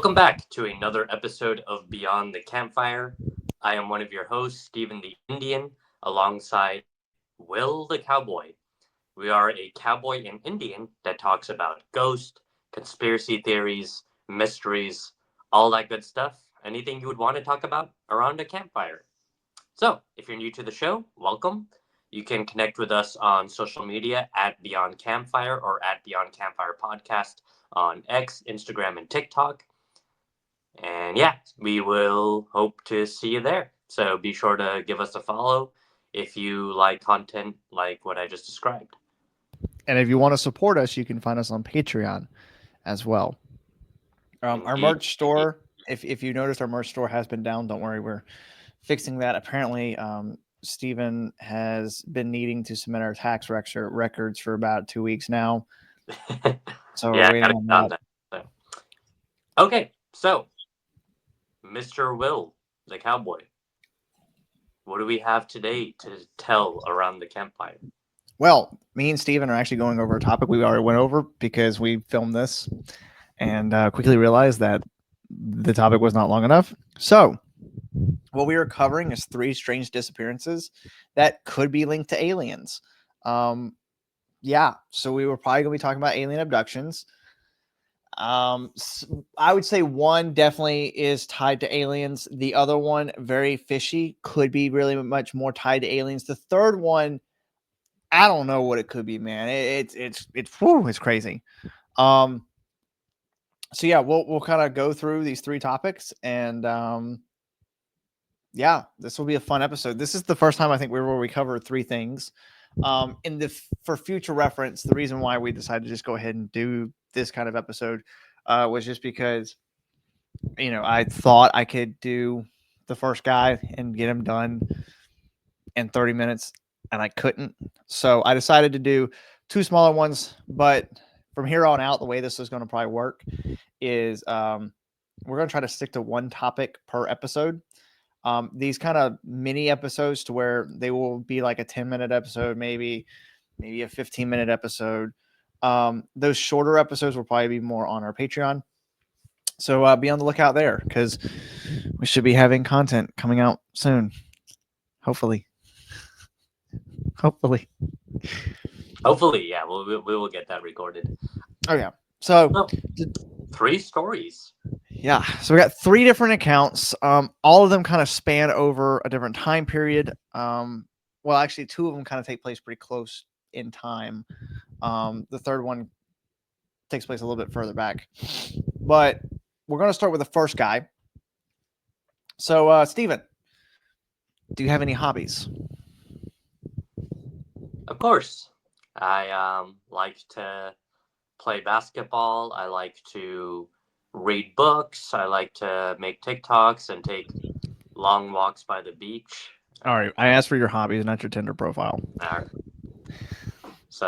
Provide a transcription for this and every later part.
Welcome back to another episode of Beyond the Campfire. I am one of your hosts, Stephen the Indian, alongside Will the Cowboy. We are a cowboy and Indian that talks about ghosts, conspiracy theories, mysteries, all that good stuff. Anything you would want to talk about around a campfire. So, if you're new to the show, welcome. You can connect with us on social media at Beyond Campfire or at Beyond Campfire Podcast on X, Instagram, and TikTok. And yeah, we will hope to see you there. So be sure to give us a follow if you like content like what I just described. And if you want to support us, you can find us on Patreon as well. Our Indeed. merch store, if you noticed, our merch store has been down. Don't worry, we're fixing that. Apparently, Stephen has been needing to submit our tax records for about 2 weeks now. So Yeah, we're waiting on on that. that. So. Okay, so Mr. Will, the cowboy, what do we have today to tell around the campfire? Well, me and Stephen are actually going over a topic we already went over because we filmed this and quickly realized that the topic was not long enough. So what we are covering is 3 strange disappearances that could be linked to aliens. So we were probably going to be talking about alien abductions. I would say one definitely is tied to aliens. The other one, very fishy, could be really much more tied to aliens. The third one, I don't know what it could be, man. It's crazy. So yeah, we'll kind of go through these 3 topics, and this will be a fun episode. This is the first time I think we covered 3 things. For future reference, the reason why we decided to just go ahead and do this kind of episode was just because, I thought I could do the first guy and get him done in 30 minutes, and I couldn't. So I decided to do 2 smaller ones. But from here on out, the way this is going to probably work is we're going to try to stick to 1 topic per episode. These kind of mini episodes to where they will be like a 10-minute episode, maybe a 15-minute episode. Those shorter episodes will probably be more on our Patreon. So be on the lookout there because we should be having content coming out soon. Hopefully, Yeah, we will get that recorded. Oh yeah. So 3 stories. Yeah, so we got 3 different accounts. All of them kind of span over a different time period. Well, actually, 2 of them kind of take place pretty close in time. The third one takes place a little bit further back. But we're going to start with the first guy. So, Steven, do you have any hobbies? Of course. I like to play basketball. I like to read books. I like to make TikToks and take long walks by the beach. All right, I asked for your hobbies, not your Tinder profile. All right. So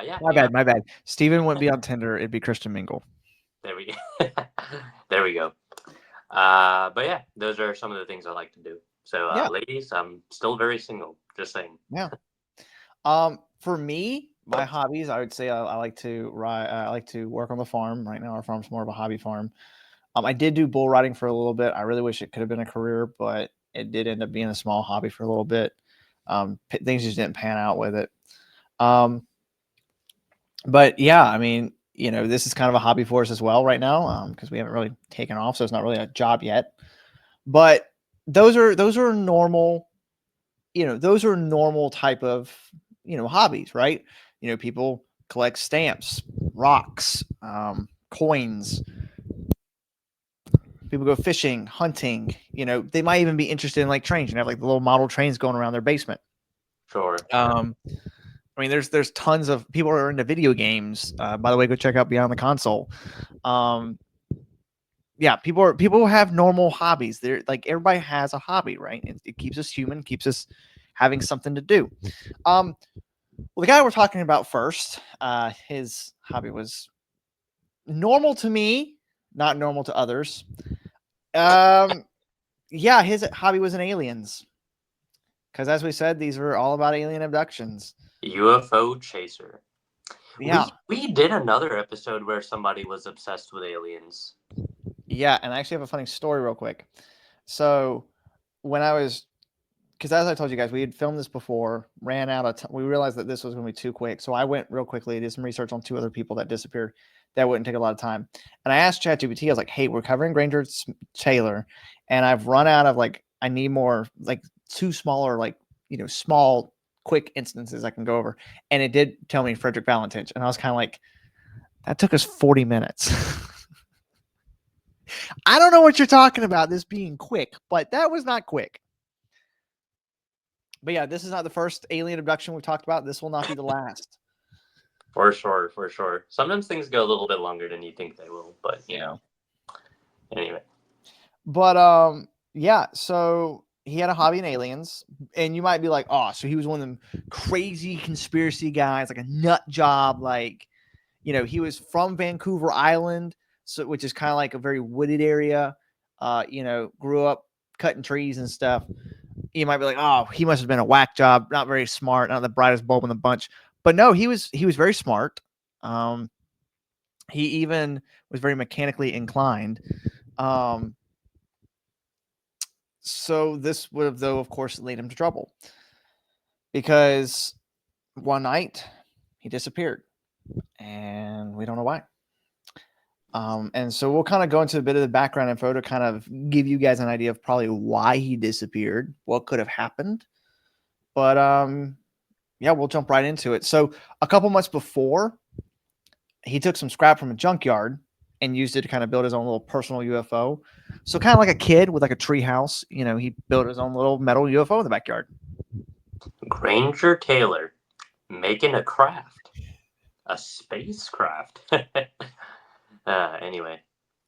yeah. My bad. Steven wouldn't be on Tinder; it'd be Christian Mingle. There we go. But yeah, those are some of the things I like to do. So ladies, I'm still very single. Just saying. Yeah. For me, my hobbies, I would say I like to ride. I like to work on the farm. Right now, our farm's more of a hobby farm. I did do bull riding for a little bit. I really wish it could have been a career, but it did end up being a small hobby for a little bit. Things just didn't pan out with it. But yeah, I mean, this is kind of a hobby for us as well right now because we haven't really taken off, so it's not really a job yet. But those are normal. Those are normal type of hobbies, right? People collect stamps, rocks, coins. People go fishing, hunting. They might even be interested in like trains and have like the little model trains going around their basement. Sure. I mean, there's tons of people who are into video games. By the way, go check out Beyond the Console. People have normal hobbies. They're like everybody has a hobby, right? It keeps us human, keeps us having something to do. Well, the guy we're talking about first, his hobby was normal to me, not normal to others. His hobby was in aliens. Because as we said, these were all about alien abductions. UFO chaser. Yeah. We did another episode where somebody was obsessed with aliens. Yeah, and I actually have a funny story real quick. So when I was, because as I told you guys, we had filmed this before, ran out of time. We realized that this was going to be too quick. So I went real quickly, did some research on two other people that disappeared. That wouldn't take a lot of time. And I asked ChatGPT, I was like, hey, we're covering Granger Taylor, and I've run out of I need more, two smaller, small, quick instances I can go over. And it did tell me Frederick Valentich. And I was kind of like, that took us 40 minutes. I don't know what you're talking about, this being quick, but that was not quick. But yeah, this is not the first alien abduction we've talked about. This will not be the last. For sure, for sure. Sometimes things go a little bit longer than you think they will, but you know. Anyway. But yeah, so he had a hobby in aliens, and you might be like, oh, so he was one of them crazy conspiracy guys, like a nut job, he was from Vancouver Island, so which is kind of like a very wooded area. Grew up cutting trees and stuff. You might be like, oh, he must have been a whack job, not very smart, not the brightest bulb in the bunch. But no, he was very smart. He even was very mechanically inclined. So this would have, though, of course, lead him to trouble, because one night he disappeared, and we don't know why. And so we'll kind of go into a bit of the background info to kind of give you guys an idea of probably why he disappeared, what could have happened. But yeah, we'll jump right into it. So a couple months before, he took some scrap from a junkyard and used it to kind of build his own little personal UFO. So kind of like a kid with like a tree house, he built his own little metal UFO in the backyard. Granger Taylor making a craft, a spacecraft. Anyway.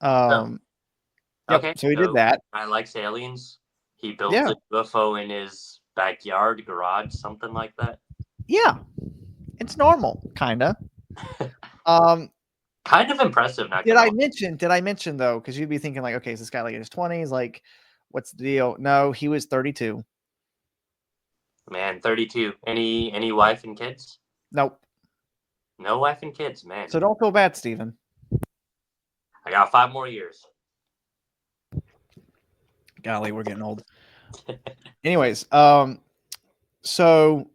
Okay, so he did that. I likes aliens. He built Yeah. a UFO in his backyard, garage, something like that. Yeah, it's normal, kind of. Kind of impressive. Did I mention though? Because you'd be thinking like, okay, is this guy like in his 20s? Like, what's the deal? No, he was 32. Man, 32. Any wife and kids? Nope. No wife and kids, man. So don't feel bad, Steven. I got 5 more years. Golly, we're getting old. Anyways, so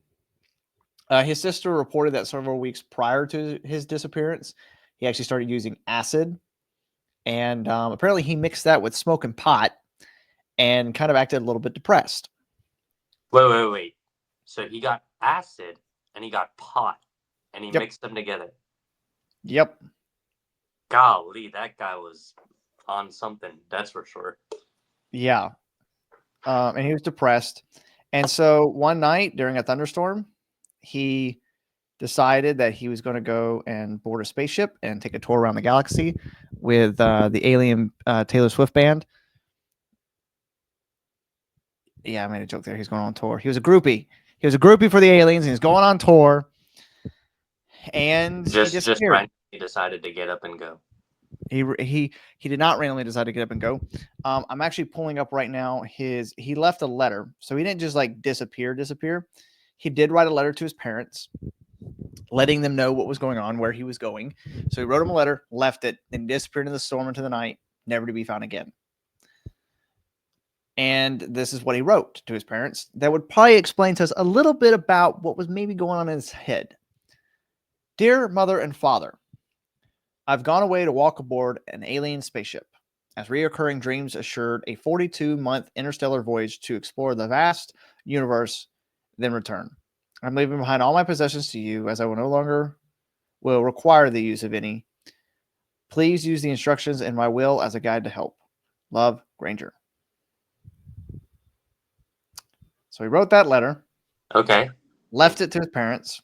his sister reported that several weeks prior to his disappearance, he actually started using acid, and apparently he mixed that with smoking pot and kind of acted a little bit depressed. Wait. So he got acid and he got pot and he mixed them together. Yep. Golly, that guy was on something, that's for sure. Yeah. And he was depressed. And so one night during a thunderstorm, he decided that he was going to go and board a spaceship and take a tour around the galaxy with the alien Taylor Swift band. Yeah, I made a joke there. He's going on tour. He was a groupie. He was a groupie for the aliens, and he's going on tour. And just randomly decided to get up and go. He did not randomly decide to get up and go. I'm actually pulling up right now he left a letter. So he didn't just like disappear. He did write a letter to his parents, letting them know what was going on, where he was going. So he wrote him a letter, left it, and disappeared in the storm into the night, never to be found again. And this is what he wrote to his parents. That would probably explain to us a little bit about what was maybe going on in his head. Dear mother and father, I've gone away to walk aboard an alien spaceship, as reoccurring dreams assured a 42-month interstellar voyage to explore the vast universe, then return. I'm leaving behind all my possessions to you, as I will no longer require the use of any. Please use the instructions in my will as a guide to help. Love, Granger. So he wrote that letter. Okay. Left it to his parents.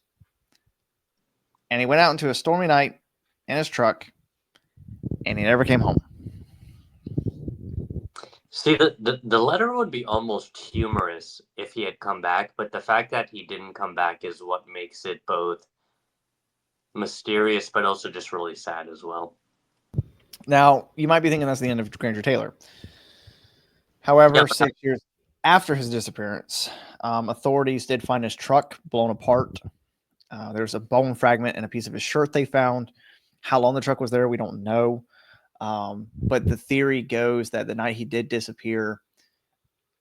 And he went out into a stormy night in his truck, and he never came home. See, the letter would be almost humorous if he had come back, but the fact that he didn't come back is what makes it both mysterious but also just really sad as well. Now, you might be thinking that's the end of Granger Taylor. However, 6 years after his disappearance, authorities did find his truck blown apart. There's a bone fragment and a piece of his shirt they found. How long the truck was there, we don't know. But the theory goes that the night he did disappear,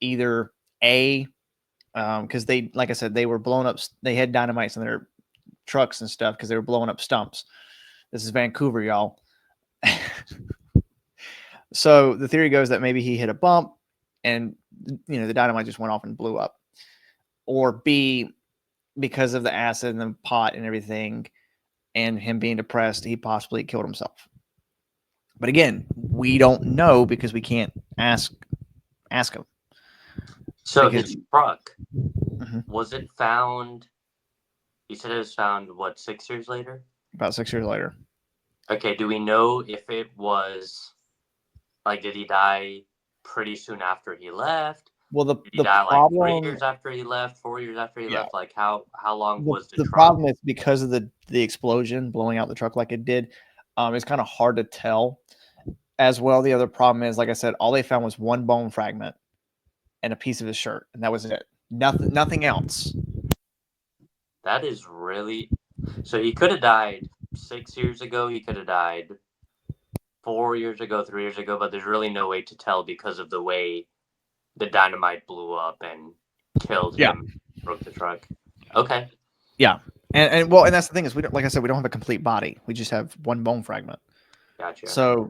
either because they, like I said, they were blown up. They had dynamites in their trucks and stuff because they were blowing up stumps. This is Vancouver, y'all. So the theory goes that maybe he hit a bump and the dynamite just went off and blew up. Or B, because of the acid and the pot and everything and him being depressed, he possibly killed himself. But again, we don't know because we can't ask him. So Because- his truck, Mhm. was it found? You said it was found, what, 6 years later? About 6 years later. Okay, do we know if it was, like, did he die pretty soon after he left? Well, Did he the die like problem, 3 years after he left, 4 years after he Yeah. left? Like, how long was the the truck? problem is because of the explosion blowing out the truck like it did. It's kind of hard to tell. As well, the other problem is, like I said, all they found was one bone fragment and a piece of his shirt, and that was it. Nothing else. That is really. So he could have died 6 years ago. He could have died 4 years ago, 3 years ago, but there's really no way to tell because of the way the dynamite blew up and killed Yeah. him, broke the truck. Okay. Yeah, and well, and that's the thing is, we don't, like I said, we don't have a complete body. We just have one bone fragment. Gotcha. So,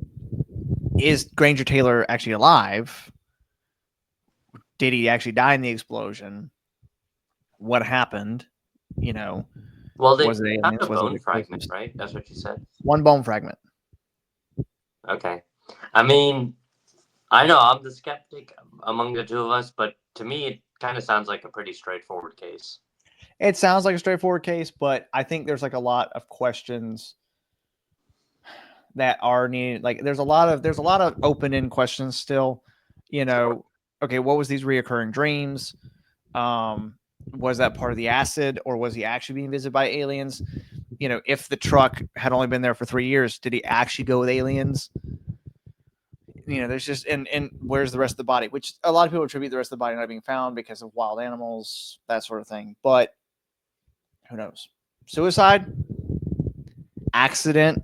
is Granger Taylor actually alive? Did he actually die in the explosion? What happened? Well, they was it found aliens? a Was it bone fragment, explosives? right? That's what you said. One bone fragment. Okay. I mean, I know I'm the skeptic among the two of us, but to me, it kind of sounds like a pretty straightforward case. It sounds like a straightforward case, but I think there's like a lot of questions that are needed. Like there's a lot of open-end questions still. Sure. Okay, what was these reoccurring dreams? Was that part of the acid, or was he actually being visited by aliens? If the truck had only been there for 3 years, did he actually go with aliens? There's just and where's the rest of the body? Which a lot of people attribute the rest of the body not being found because of wild animals, that sort of thing. But who knows? Suicide, accident,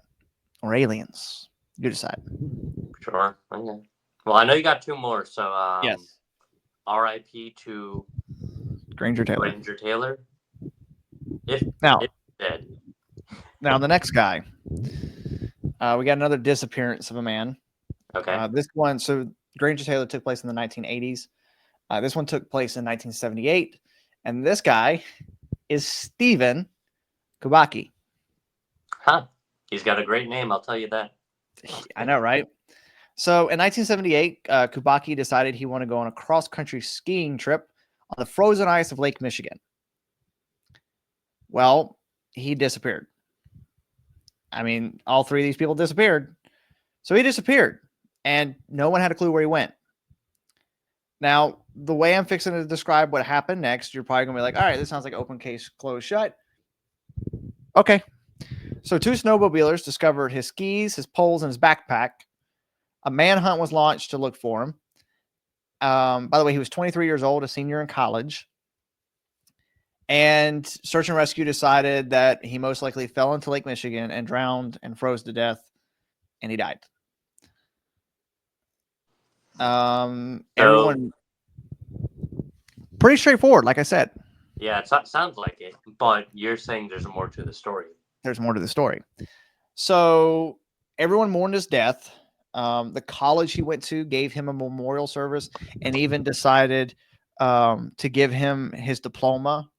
or aliens? You decide. Sure. Okay. Well, I know you got two more, so Yes. R.I.P. to Granger Taylor. Granger Taylor. If Now, dead. the next guy, we got another disappearance of a man. Okay. This one, so Granger Taylor took place in the 1980s. This one took place in 1978, and this guy is Stephen Kubacki. Huh. He's got a great name, I'll tell you that. I know, right? So in 1978, Kubacki decided he wanted to go on a cross-country skiing trip on the frozen ice of Lake Michigan. Well, he disappeared. I mean, all three of these people disappeared. So he disappeared, and no one had a clue where he went. Now, the way I'm fixing to describe what happened next, you're probably going to be like, all right, this sounds like open case, closed, shut. Okay. So two snowmobilers discovered his skis, his poles, and his backpack. A manhunt was launched to look for him. By the way, he was 23 years old, a senior in college. And search and rescue decided that he most likely fell into Lake Michigan and drowned and froze to death, and he died. Everyone, pretty straightforward, like I said. Yeah, it sounds like it, but you're saying there's more to the story. There's more to the story. So everyone mourned his death. The college he went to gave him a memorial service and even decided to give him his diploma.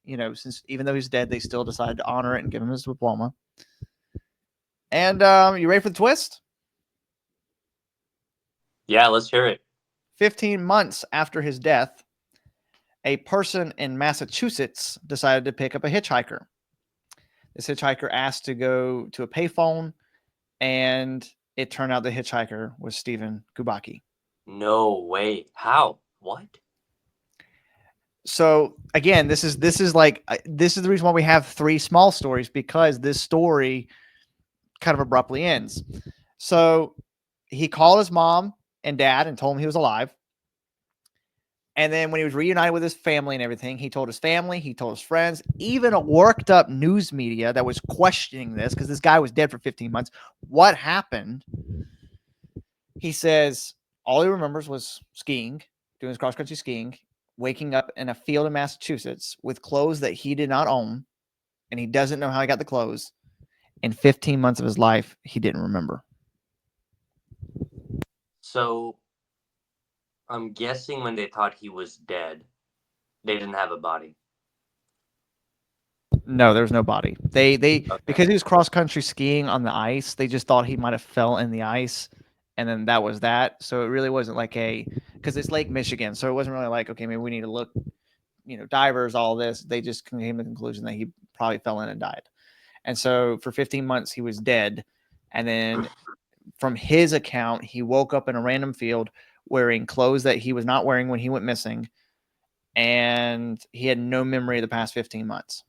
Since even though he's dead, they still decided to honor it and give him his diploma. And you ready for the twist? Yeah, let's hear it. 15 months after his death, a person in Massachusetts decided to pick up a hitchhiker. This hitchhiker asked to go to a payphone, and it turned out the hitchhiker was Stephen Kubacki. No way. How? What? So again, this is the reason why we have three small stories, because this story kind of abruptly ends. So he called his mom and dad and told them he was alive. And then when he was reunited with his family and everything, he told his family, he told his friends, even a worked up news media that was questioning this because this guy was dead for 15 months. What happened? He says all he remembers was skiing, doing his cross country skiing, waking up in a field in Massachusetts with clothes that he did not own, and he doesn't know how he got the clothes. In 15 months of his life, he didn't remember. So I'm guessing when they thought he was dead, they didn't have a body. No, there's no body. They Okay. because he was cross country skiing on the ice, they just thought he might have fell in the ice, and then that was that. So it really wasn't like because it's Lake Michigan, so it wasn't really like, okay, maybe we need to look, divers, all this. They just came to the conclusion that he probably fell in and died. And so for 15 months he was dead, and then from his account, he woke up in a random field wearing clothes that he was not wearing when he went missing, and he had no memory of the past 15 months.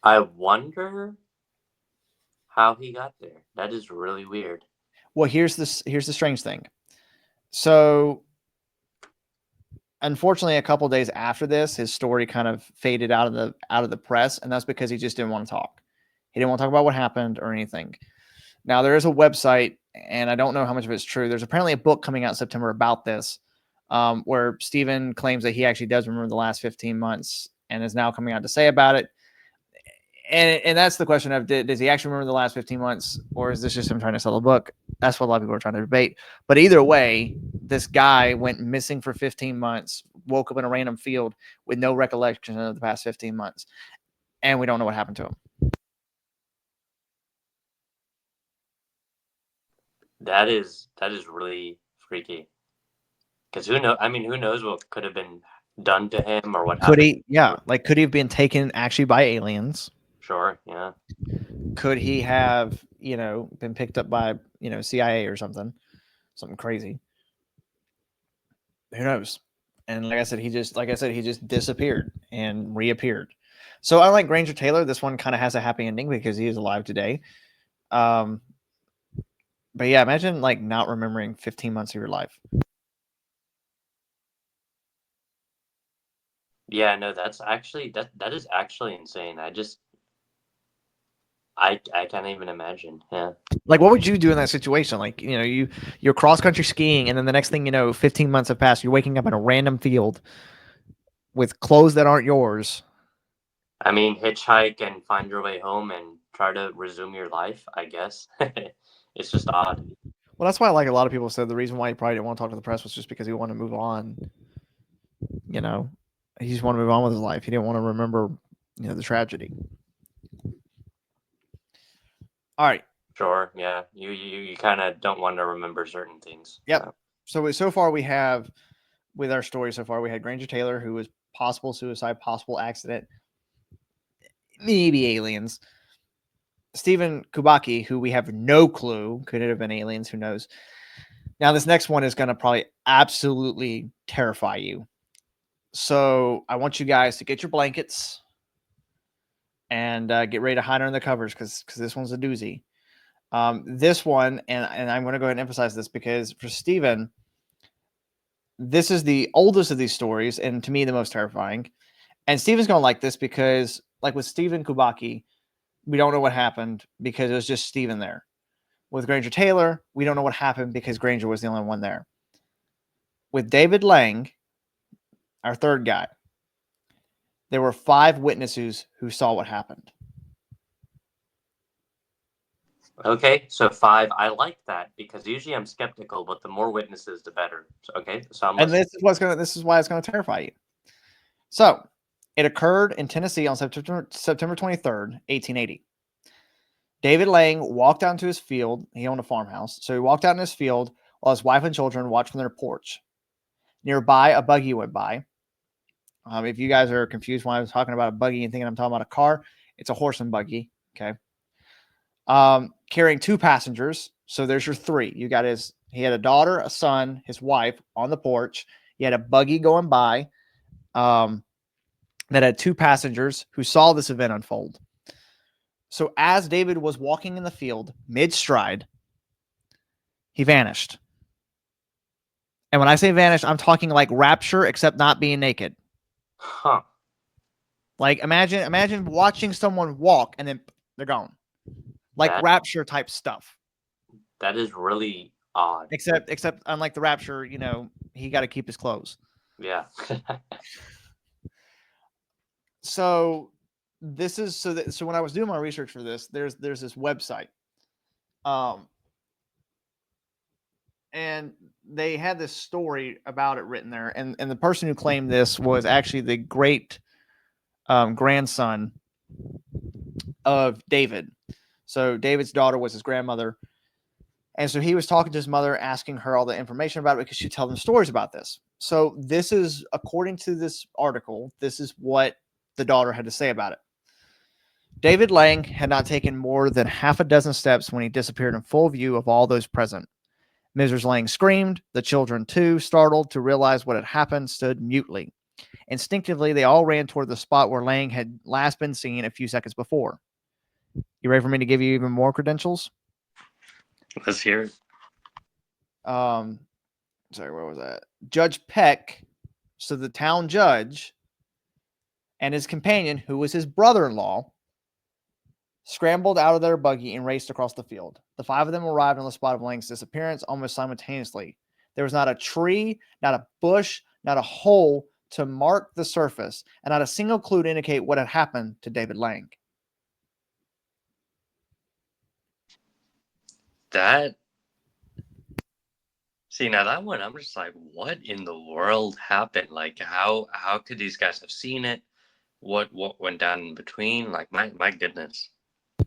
I wonder how he got there. That is really weird. Well, here's the strange thing. So, unfortunately, a couple days after this, his story kind of faded out of the press, and that's because he just didn't want to talk. He didn't want to talk about what happened or anything. Now, there is a website, and I don't know how much of it's true. There's apparently a book coming out in September about this, where Stephen claims that he actually does remember the last 15 months and is now coming out to say about it. And that's the question of, does he actually remember the last 15 months, or is this just him trying to sell a book? That's what a lot of people are trying to debate. But either way, this guy went missing for 15 months, woke up in a random field with no recollection of the past 15 months, and we don't know what happened to him. That is really freaky. Because who know? I mean, who knows what could have been done to him or what Could happened? he? Yeah, like could he have been taken actually by aliens? Sure. Yeah. Could he have, been picked up by, CIA or something crazy? Who knows? And like I said, he just disappeared and reappeared. So unlike Granger Taylor, this one kind of has a happy ending because he is alive today. But yeah, imagine like not remembering 15 months of your life. Yeah. No, that's actually that is actually insane. I can't even imagine. Yeah. Like, what would you do in that situation? Like, you're cross country skiing, and then the next thing you know, 15 months have passed. You're waking up in a random field with clothes that aren't yours. I mean, hitchhike and find your way home and try to resume your life, I guess. It's just odd. Well, that's why, like, a lot of people said the reason why he probably didn't want to talk to the press was just because he wanted to move on. You know, he just wanted to move on with his life. He didn't want to remember, the tragedy. All right. Sure, yeah. You kind of don't want to remember certain things. Yep. Yeah. So far we have, with our story so far, we had Granger Taylor, who was possible suicide, possible accident, maybe aliens. Stephen Kubacki, who we have no clue, could it have been aliens? Who knows? Now, this next one is going to probably absolutely terrify you. So I want you guys to get your blankets and get ready to hide under the covers because this one's a doozy. This one, and I'm going to go ahead and emphasize this because for Stephen, this is the oldest of these stories and to me the most terrifying. And Stephen's going to like this because, like with Stephen Kubacki, we don't know what happened because it was just Stephen there. With Granger Taylor, we don't know what happened because Granger was the only one there. With David Lang, our third guy, there were 5 witnesses who saw what happened. Okay, so 5. I like that because usually I'm skeptical, but the more witnesses, the better. So, okay, so I'm And listening. this is why it's going to terrify you. So, it occurred in Tennessee on September 23rd, 1880. David Lang walked out into his field. He owned a farmhouse. So he walked out in his field while his wife and children watched from their porch. Nearby, a buggy went by. If you guys are confused when I was talking about a buggy and thinking I'm talking about a car, it's a horse and buggy. Okay. Carrying 2 passengers. So there's your 3. He had a daughter, a son, his wife on the porch. He had a buggy going by that had 2 passengers who saw this event unfold. So as David was walking in the field mid-stride, he vanished. And when I say vanish, I'm talking like rapture, except not being naked. Huh. Like imagine watching someone walk and then they're gone. Like That rapture type stuff. that is really odd. Except unlike the rapture, he got to keep his clothes. Yeah. So this is so when I was doing my research for this, there's this website. And they had this story about it written there, and the person who claimed this was actually the great grandson of David. So David's daughter was his grandmother, and so he was talking to his mother, asking her all the information about it because she'd tell them stories about this. So this is, according to this article, this is what the daughter had to say about it. David Lang had not taken more than half a dozen steps when he disappeared in full view of all those present. Mrs. Lang screamed. The children, too, startled to realize what had happened, stood mutely. Instinctively, they all ran toward the spot where Lang had last been seen a few seconds before. You ready for me to give you even more credentials? Let's hear it. Sorry, where was that? Judge Peck, so the town judge, and his companion, who was his brother-in-law, scrambled out of their buggy and raced across the field. The five of them arrived on the spot of Lang's disappearance almost simultaneously. There was not a tree, not a bush, not a hole to mark the surface, and not a single clue to indicate what had happened to David Lang. See, now that one, I'm just like, what in the world happened? Like, how could these guys have seen it? What went down in between? Like, my goodness.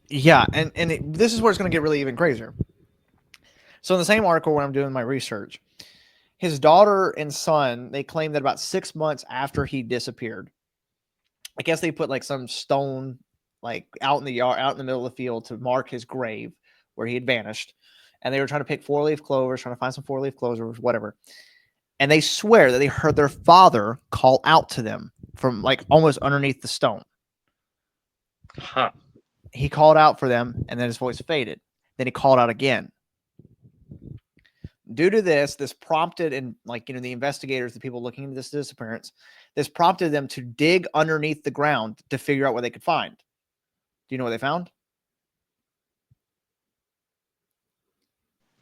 Yeah, and this is where it's going to get really even crazier. So in the same article when I'm doing my research, his daughter and son, they claim that about 6 months after he disappeared, I guess they put like some stone like out in the yard, out in the middle of the field to mark his grave where he had vanished. And they were trying to pick 4-leaf clovers, trying to find some 4-leaf clovers, whatever. And they swear that they heard their father call out to them from like almost underneath the stone. Huh. He called out for them, and then his voice faded. Then he called out again. Due to this prompted, and the investigators, the people looking into this disappearance, this prompted them to dig underneath the ground to figure out what they could find. Do you know what they found?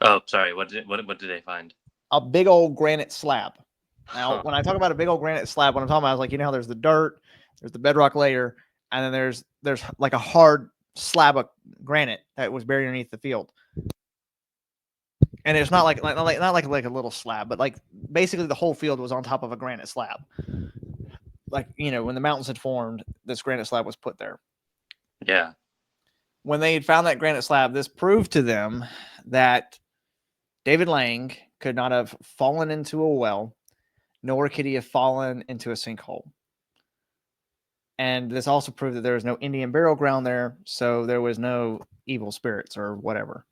Oh, sorry. What did they find? A big old granite slab. Now, when I talk about a big old granite slab, what I'm talking about is like, how there's the dirt, there's the bedrock layer, and then there's like a hard slab of granite that was buried underneath the field. And it's not like a little slab, but like basically the whole field was on top of a granite slab. Like, when the mountains had formed, this granite slab was put there. Yeah. When they had found that granite slab, this proved to them that David Lang could not have fallen into a well, nor could he have fallen into a sinkhole. And this also proved that there was no Indian burial ground there, so there was no evil spirits or whatever.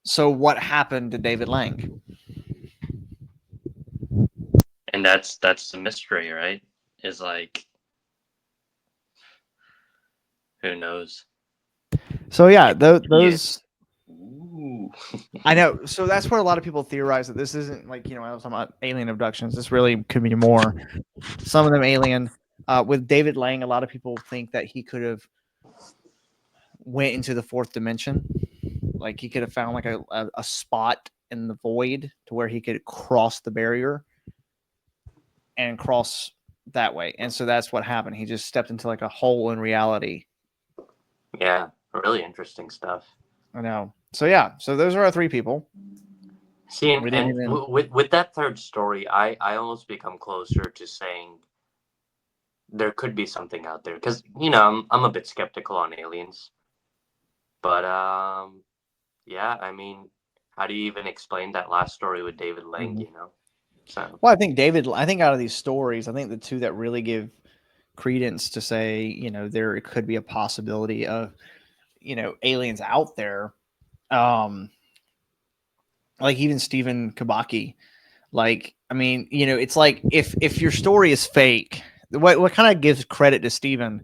So what happened to David Lang? And that's the mystery, right? Is like, who knows? So yeah, those. Ooh. I know. So that's where a lot of people theorize that this isn't like, I was talking about alien abductions. This really could be more. Some of them alien. With David Lang, a lot of people think that he could have went into the fourth dimension. Like he could have found like a spot in the void to where he could cross the barrier and cross that way. And so that's what happened. He just stepped into like a hole in reality. Yeah, really interesting stuff. I know. So yeah, so those are our three people. See, and with that third story, I almost become closer to saying there could be something out there, because I'm a bit skeptical on aliens, but yeah, I mean, how do you even explain that last story with David Lang? Mm-hmm. So well, I think out of these stories, I think the two that really give credence to say there could be a possibility of aliens out there, like even Stephen Kubacki. Like, I mean, it's like if your story is fake, what kind of gives credit to Steven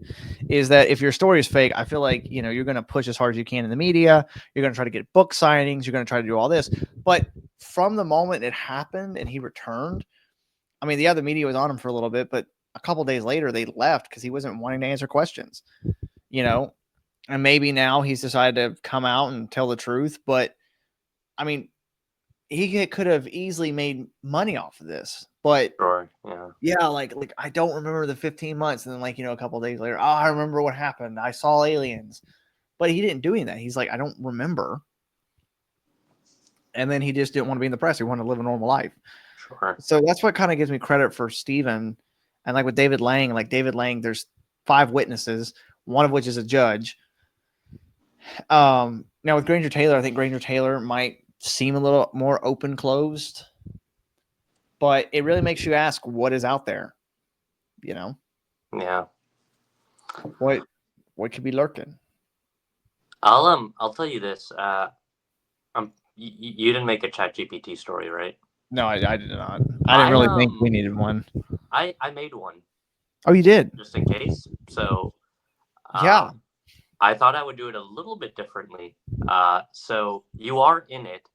is that if your story is fake, I feel like, you know, you're going to push as hard as you can in the media. You're going to try to get book signings. You're going to try to do all this. But from the moment it happened and he returned, I mean, the media was on him for a little bit, but a couple days later they left because he wasn't wanting to answer questions, you know, and maybe now he's decided to come out and tell the truth. But I mean, he could have easily made money off of this, but Sure. yeah, like I don't remember the 15 months, and then like, you know, a couple days later, oh, I remember what happened. I saw aliens, but he didn't do any of that. He's like, I don't remember, and then he just didn't want to be in the press. He wanted to live a normal life. Sure. So that's what kind of gives me credit for Steven. And like with David Lang, there's 5 witnesses, one of which is a judge. Now with Granger Taylor, I think Granger Taylor might seem a little more open closed, but it really makes you ask what is out there, you know? Yeah. What could be lurking? I'll tell you this. You didn't make a ChatGPT story, right? No, I did not. I didn't really think we needed one. I made one. Oh, you did? Just in case. So yeah. I thought I would do it a little bit differently. So you are in it,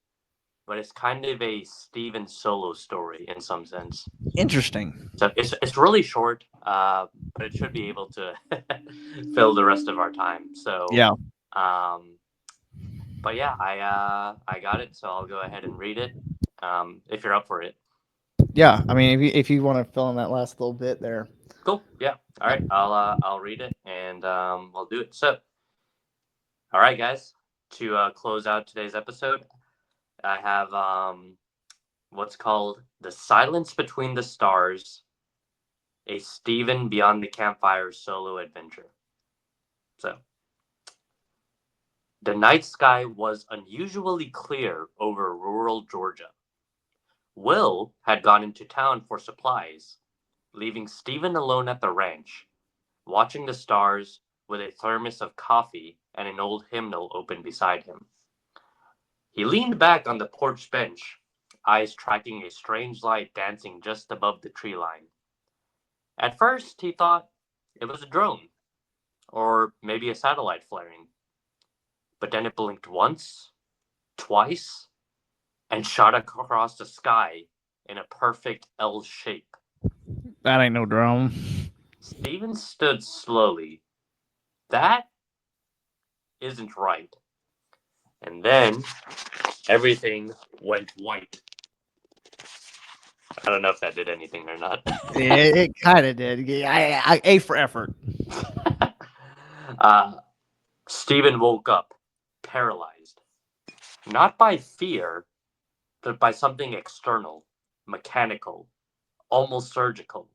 but it's kind of a Steven solo story in some sense. Interesting. So it's really short, but it should be able to fill the rest of our time. So yeah. But yeah, I got it, so I'll go ahead and read it. If you're up for it. Yeah, I mean, if you want to fill in that last little bit there. Cool. Yeah. All right. I'll read it and we'll do it. So, all right, guys. To close out today's episode, I have what's called "The Silence Between the Stars," a Steven Beyond the Campfire solo adventure. So, the night sky was unusually clear over rural Georgia. Will had gone into town for supplies, leaving Stephen alone at the ranch, watching the stars with a thermos of coffee and an old hymnal open beside him. He leaned back on the porch bench, eyes tracking a strange light dancing just above the tree line. At first, he thought it was a drone, or maybe a satellite flaring. But then it blinked once, twice, and shot across the sky in a perfect L shape. That ain't no drone. Stephen stood slowly. That isn't right. And then everything went white. I don't know if that did anything or not. it kind of did. I A for effort. Stephen woke up, paralyzed. Not by fear, but by something external, mechanical, almost surgical.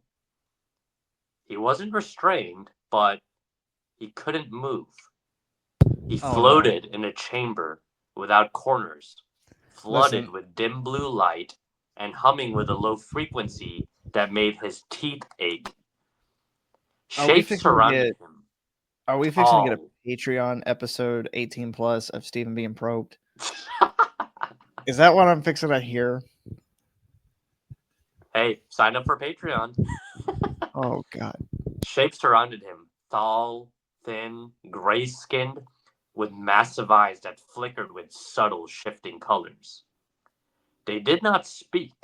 He wasn't restrained, but he couldn't move. He floated in a chamber without corners, flooded with dim blue light and humming with a low frequency that made his teeth ache. Shapes surrounded him. Are we fixing to get a Patreon episode 18 plus of Stephen being probed? Is that what I'm fixing to hear? Hey, sign up for Patreon. Oh, God. Shapes surrounded him, tall, thin, gray-skinned, with massive eyes that flickered with subtle shifting colors. They did not speak,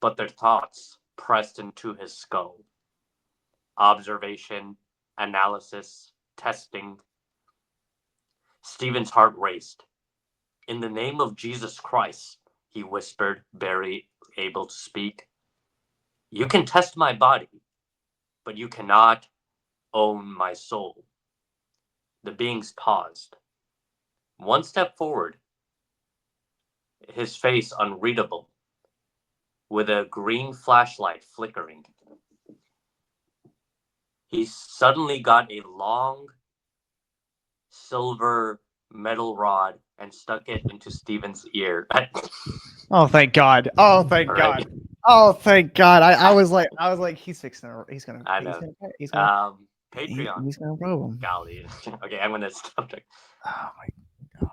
but their thoughts pressed into his skull. Observation, analysis, testing. Stephen's heart raced. In the name of Jesus Christ, he whispered, barely able to speak. You can test my body, but you cannot own my soul. The beings paused. One step forward, his face unreadable, with a green flashlight flickering. He suddenly got a long silver metal rod and stuck it into Stephen's ear. Oh, thank God. Oh, thank God. Oh, thank God. I was like, he's fixing it. He's gonna Patreon. he's gonna probe him. Golly. Okay, I'm gonna stop. Oh my God.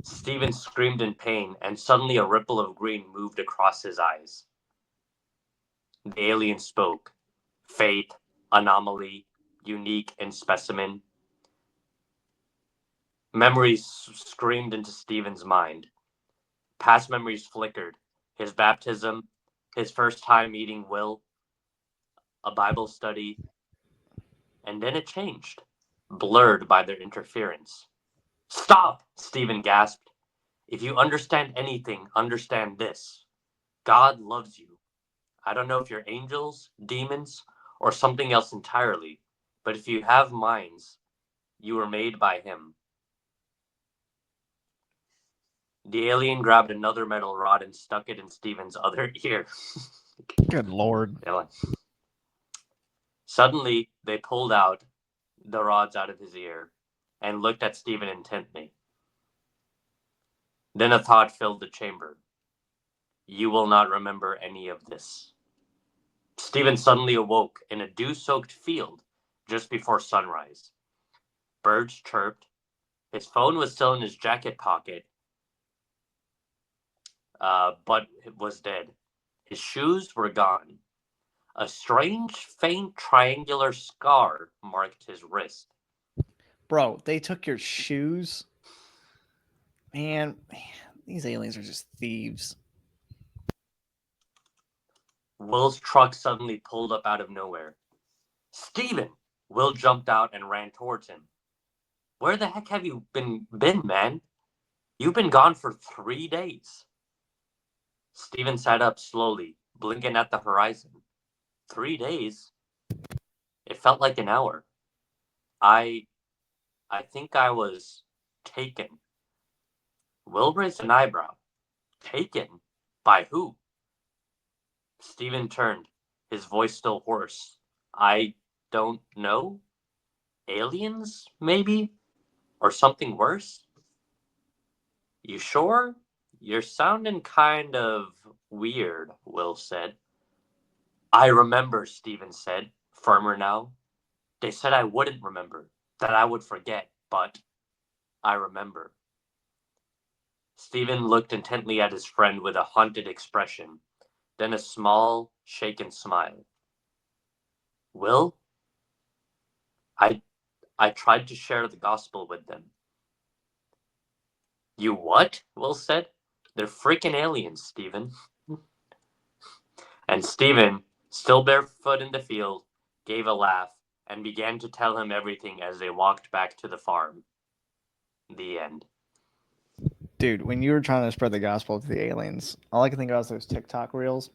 Stephen screamed in pain, and suddenly a ripple of green moved across his eyes. The alien spoke. Faith, anomaly, unique, and specimen. Memories screamed into Stephen's mind. Past memories flickered. His baptism, his first time meeting Will, a Bible study, and then it changed, blurred by their interference. Stop! Stephen gasped. If you understand anything, understand this. God loves you. I don't know if you're angels, demons, or something else entirely, but if you have minds, you were made by Him. The alien grabbed another metal rod and stuck it in Stephen's other ear. Good Lord. Suddenly, they pulled out the rods out of his ear and looked at Stephen intently. Then a thought filled the chamber. You will not remember any of this. Stephen suddenly awoke in a dew-soaked field just before sunrise. Birds chirped. His phone was still in his jacket pocket, but it was dead. His shoes were gone. A strange, faint, triangular scar marked his wrist. Bro, they took your shoes. Man, these aliens are just thieves. Will's truck suddenly pulled up out of nowhere. Stephen! Will jumped out and ran towards him. Where the heck have you been, man? You've been gone for 3 days. Stephen sat up slowly, blinking at the horizon. 3 days? It felt like an hour. I think I was taken. Will raised an eyebrow. Taken? By who? Stephen turned, his voice still hoarse. I don't know. Aliens, maybe? Or something worse? You sure? You're sounding kind of weird, Will said. I remember, Stephen said, firmer now. They said I wouldn't remember, that I would forget, but I remember. Stephen looked intently at his friend with a haunted expression, then a small, shaken smile. Will? I tried to share the gospel with them. You what? Will said. They're freaking aliens, Stephen. And Stephen, still barefoot in the field, gave a laugh and began to tell him everything as they walked back to the farm. The end. Dude, when you were trying to spread the gospel to the aliens, all I can think about is those TikTok reels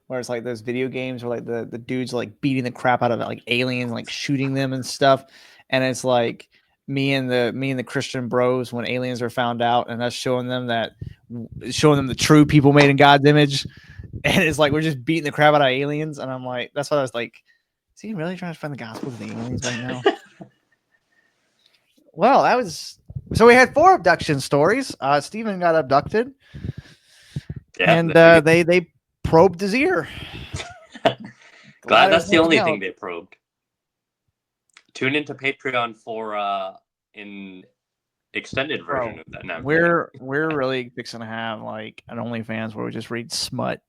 where it's like those video games where like the dudes are like beating the crap out of like aliens, like shooting them and stuff. And it's like me and the Christian bros when aliens are found out and us showing them the true people made in God's image. And it's like we're just beating the crap out of aliens. And I'm like, that's what I was like, is he really trying to spread the gospel to the aliens right now? Well, that was so we had 4 abduction stories. Stephen got abducted. Yeah, and they probed his ear. Glad that's the only thing they probed. Tune into Patreon for an extended version of that. Now we're really fixing to have like an OnlyFans where we just read smut.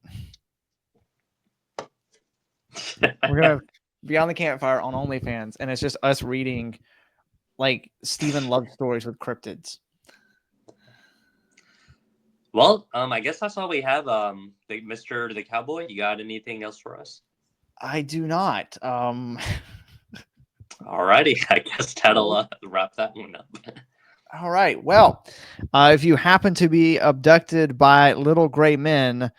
We're gonna be on the campfire on OnlyFans, and it's just us reading like Stephen love stories with cryptids. Well, I guess that's all we have. Mr. the Cowboy, you got anything else for us? I do not. Alrighty, I guess that'll wrap that one up. All right. Well, if you happen to be abducted by little gray men,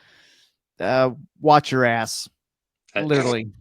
watch your ass. Literally.